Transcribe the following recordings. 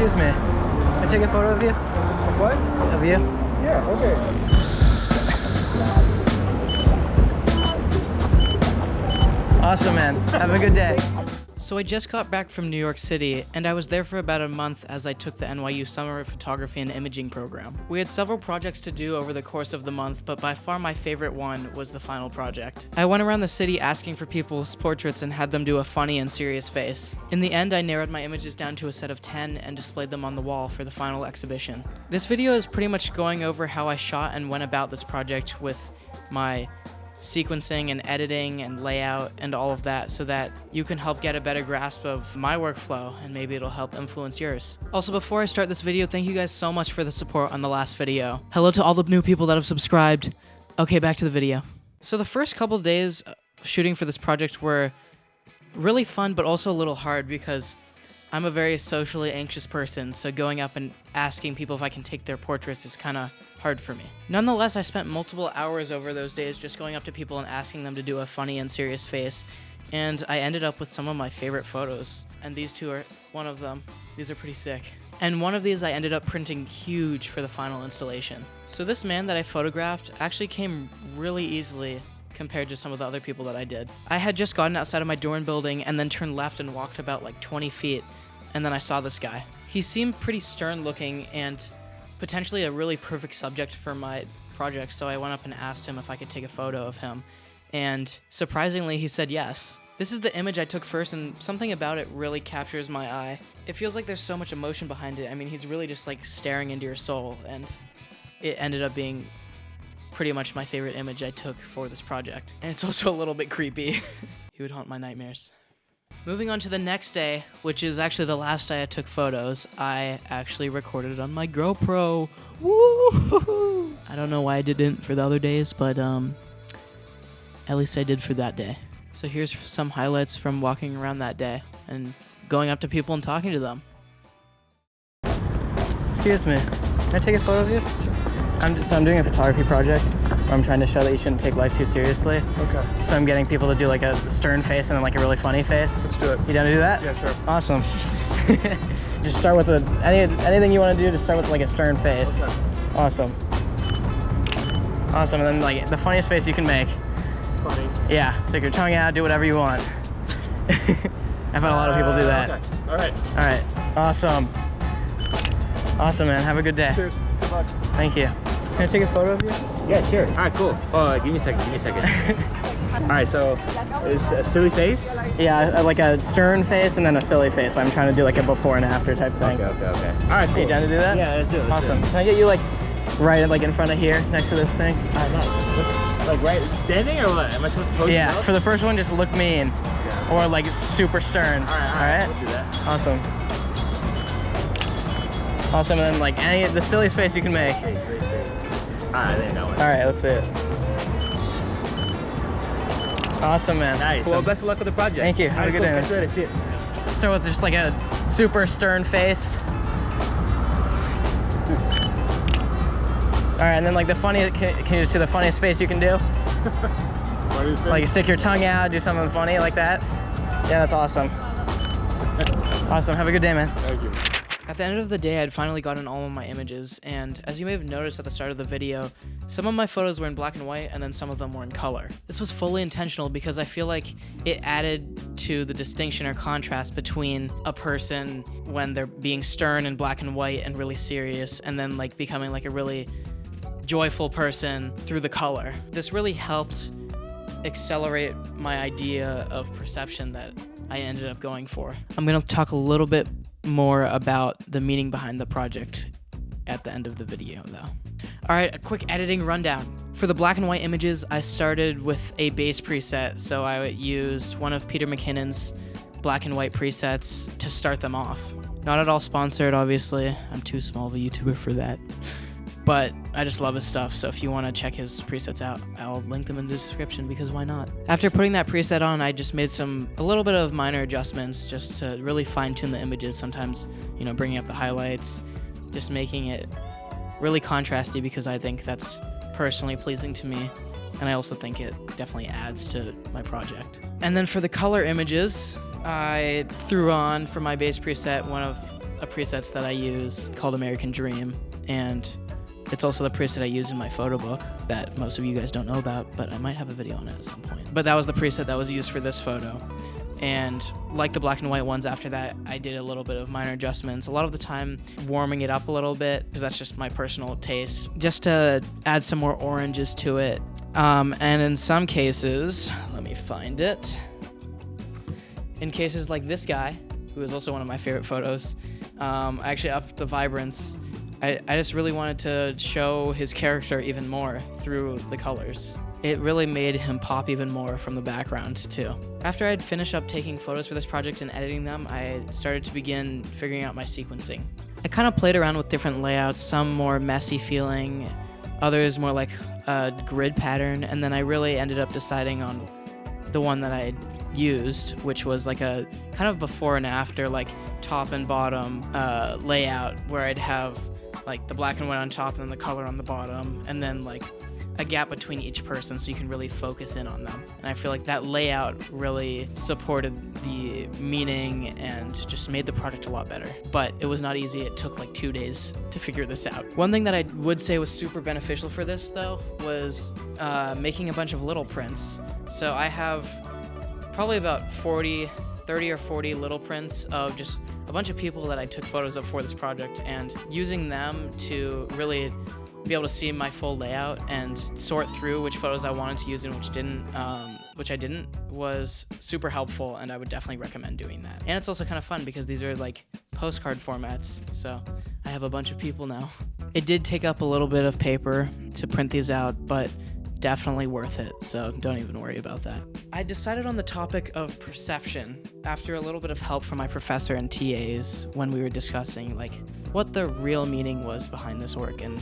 Excuse me. Can I take a photo of you? Of what? Of you? Yeah, okay. Awesome, man. Have a good day. So I just got back from New York City, and I was there for about a month as I took the NYU Summer Photography and Imaging program. We had several projects to do over the course of the month, but by far my favorite one was the final project. I went around the city asking for people's portraits and had them do a funny and serious face. In the end, I narrowed my images down to a set of 10 and displayed them on the wall for the final exhibition. This video is pretty much going over how I shot and went about this project with my sequencing and editing and layout and all of that, so that you can help get a better grasp of my workflow and maybe it'll help influence yours. Also, before I start this video, thank you guys so much for the support on the last video. Hello to all the new people that have subscribed. Okay, back to the video. So the first couple days shooting for this project were really fun, but also a little hard because I'm a very socially anxious person, so going up and asking people if I can take their portraits is kind of hard for me. Nonetheless, I spent multiple hours over those days just going up to people and asking them to do a funny and serious face, and I ended up with some of my favorite photos, and these two are one of them. These are pretty sick. And one of these I ended up printing huge for the final installation. So this man that I photographed actually came really easily compared to some of the other people that I did. I had just gotten outside of my dorm building and then turned left and walked about like 20 feet, and then I saw this guy. He seemed pretty stern looking and potentially a really perfect subject for my project, so I went up and asked him if I could take a photo of him, and surprisingly he said yes. This is the image I took first, and something about it really captures my eye. It feels like there's so much emotion behind it. I mean, he's really just like staring into your soul, and it ended up being pretty much my favorite image I took for this project. And it's also a little bit creepy. He would haunt my nightmares. Moving on to the next day, which is actually the last day I took photos, I actually recorded it on my GoPro. Woo! I don't know why I didn't for the other days, but at least I did for that day. So here's some highlights from walking around that day and going up to people and talking to them. Excuse me. Can I take a photo of you? Sure. I'm doing a photography project where I'm trying to show that you shouldn't take life too seriously. Okay. So I'm getting people to do like a stern face and then like a really funny face. Let's do it. You down to do that? Yeah, sure. Awesome. Just start with anything you want to do, just start with like a stern face. Okay. Awesome. Awesome, and then like the funniest face you can make. Funny. Yeah, stick your tongue out, do whatever you want. I've had a lot of people do that. Okay. All right. All right, awesome. Awesome, man, have a good day. Cheers. Good luck. Thank you. Can I take a photo of you? Yeah, sure. All right, cool. Oh, give me a second. All right, so it's a silly face? Yeah, like a stern face and then a silly face. I'm trying to do like a before and after type thing. Okay. All right, cool. Are you down to do that? Yeah, let's do it. Awesome. Can I get you like right like in front of here next to this thing? All right, nice. Like right, standing or what? Am I supposed to pose? Yeah, for the first one, just look mean. Yeah. Or like it's super stern. All right. We'll do that. Awesome. Awesome, and then like the silliest face you can make. Face. All right, there you go. All right, let's see it. Awesome, man. Nice. Cool. Well, best of luck with the project. Thank you. Have a good day, man. That's it. Start with just like a super stern face. All right, and then like the funny, can you just do the funniest face you can do? What do you think? Like stick your tongue out, do something funny like that. Yeah, that's awesome. Awesome, have a good day, man. Thank you. At the end of the day, I'd finally gotten all of my images, and as you may have noticed at the start of the video, some of my photos were in black and white, and then some of them were in color. This was fully intentional because I feel like it added to the distinction or contrast between a person when they're being stern in black and white and really serious, and then like becoming like a really joyful person through the color. This really helped accelerate my idea of perception that I ended up going for. I'm gonna talk a little bit more about the meaning behind the project at the end of the video though. All right, a quick editing rundown. For the black and white images, I started with a base preset, so I used one of Peter McKinnon's black and white presets to start them off. Not at all sponsored, obviously. I'm too small of a YouTuber for that. But I just love his stuff, so if you want to check his presets out, I'll link them in the description because why not? After putting that preset on, I just made a little bit of minor adjustments just to really fine-tune the images. Sometimes, you know, bringing up the highlights, just making it really contrasty because I think that's personally pleasing to me, and I also think it definitely adds to my project. And then for the color images, I threw on, for my base preset, one of a presets that I use called American Dream, and it's also the preset I use in my photo book that most of you guys don't know about, but I might have a video on it at some point. But that was the preset that was used for this photo. And like the black and white ones after that, I did a little bit of minor adjustments, a lot of the time warming it up a little bit, because that's just my personal taste, just to add some more oranges to it. And in some cases, let me find it. In cases like this guy, who is also one of my favorite photos, I actually upped the vibrance. I just really wanted to show his character even more through the colors. It really made him pop even more from the background too. After I'd finished up taking photos for this project and editing them, I started to begin figuring out my sequencing. I kind of played around with different layouts, some more messy feeling, others more like a grid pattern, and then I really ended up deciding on the one that I used, which was like a kind of before and after, like top and bottom layout, where I'd have like the black and white on top and then the color on the bottom, and then like a gap between each person so you can really focus in on them. And I feel like that layout really supported the meaning and just made the project a lot better. But it was not easy. It took like 2 days to figure this out. One thing that I would say was super beneficial for this though was making a bunch of little prints. So I have probably about 30 or 40 little prints of just a bunch of people that I took photos of for this project, and using them to really be able to see my full layout and sort through which photos I wanted to use and which I didn't, was super helpful, and I would definitely recommend doing that. And it's also kind of fun because these are like postcard formats, so I have a bunch of people now. It did take up a little bit of paper to print these out, but definitely worth it, so don't even worry about that. I decided on the topic of perception after a little bit of help from my professor and TAs when we were discussing like what the real meaning was behind this work and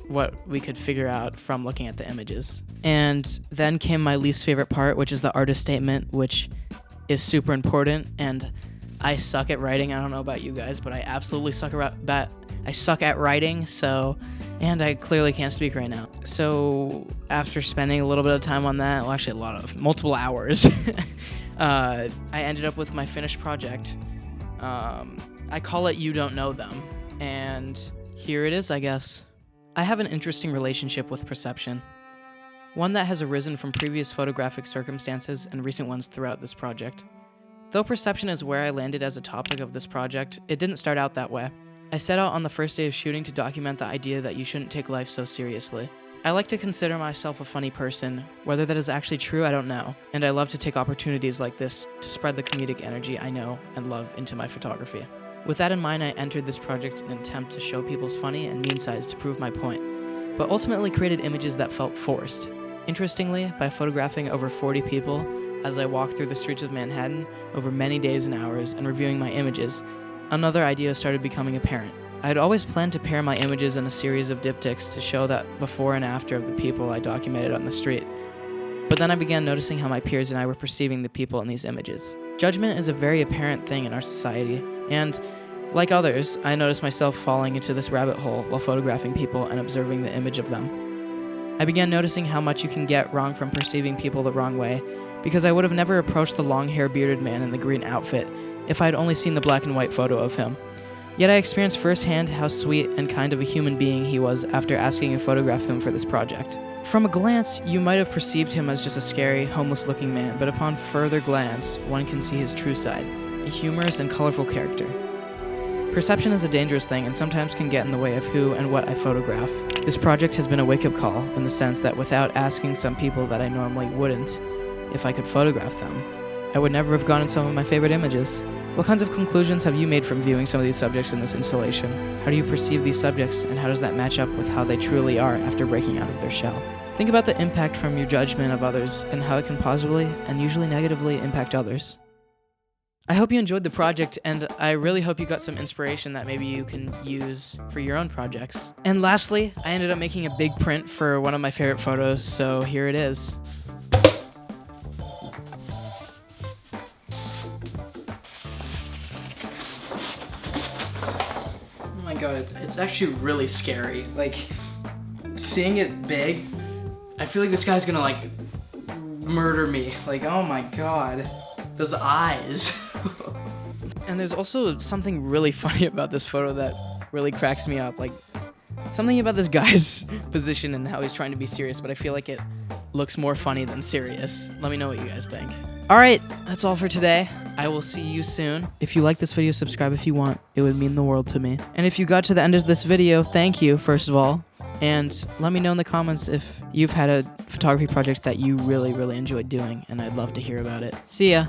what we could figure out from looking at the images. And then came my least favorite part, which is the artist statement, which is super important, and I suck at writing. I don't know about you guys, but I absolutely suck at writing, and I clearly can't speak right now. So after spending a little bit of time on that, well, actually multiple hours, I ended up with my finished project. I call it You Don't Know Them, and here it is, I guess. I have an interesting relationship with perception, one that has arisen from previous photographic circumstances and recent ones throughout this project. Though perception is where I landed as a topic of this project, it didn't start out that way. I set out on the first day of shooting to document the idea that you shouldn't take life so seriously. I like to consider myself a funny person. Whether that is actually true, I don't know, and I love to take opportunities like this to spread the comedic energy I know and love into my photography. With that in mind, I entered this project in an attempt to show people's funny and mean sides to prove my point, but ultimately created images that felt forced. Interestingly, by photographing over 40 people as I walked through the streets of Manhattan over many days and hours and reviewing my images, another idea started becoming apparent. I had always planned to pair my images in a series of diptychs to show that before and after of the people I documented on the street. But then I began noticing how my peers and I were perceiving the people in these images. Judgment is a very apparent thing in our society, and like others, I noticed myself falling into this rabbit hole while photographing people and observing the image of them. I began noticing how much you can get wrong from perceiving people the wrong way, because I would have never approached the long-haired bearded man in the green outfit if I had only seen the black and white photo of him. Yet I experienced firsthand how sweet and kind of a human being he was after asking to photograph him for this project. From a glance, you might have perceived him as just a scary, homeless-looking man, but upon further glance, one can see his true side, a humorous and colorful character. Perception is a dangerous thing and sometimes can get in the way of who and what I photograph. This project has been a wake-up call in the sense that without asking some people that I normally wouldn't, if I could photograph them, I would never have gotten some of my favorite images. What kinds of conclusions have you made from viewing some of these subjects in this installation? How do you perceive these subjects, and how does that match up with how they truly are after breaking out of their shell? Think about the impact from your judgment of others and how it can positively and usually negatively impact others. I hope you enjoyed the project, and I really hope you got some inspiration that maybe you can use for your own projects. And lastly, I ended up making a big print for one of my favorite photos, so here it is. Oh my god, it's actually really scary. Like, seeing it big, I feel like this guy's gonna like murder me. Like, oh my god, those eyes. And there's also something really funny about this photo that really cracks me up. Like, something about this guy's position and how he's trying to be serious, but I feel like it looks more funny than serious. Let me know what you guys think. All right, that's all for today. I will see you soon. If you like this video, subscribe if you want. It would mean the world to me. And if you got to the end of this video, thank you, first of all. And let me know in the comments if you've had a photography project that you really, really enjoyed doing, and I'd love to hear about it. See ya.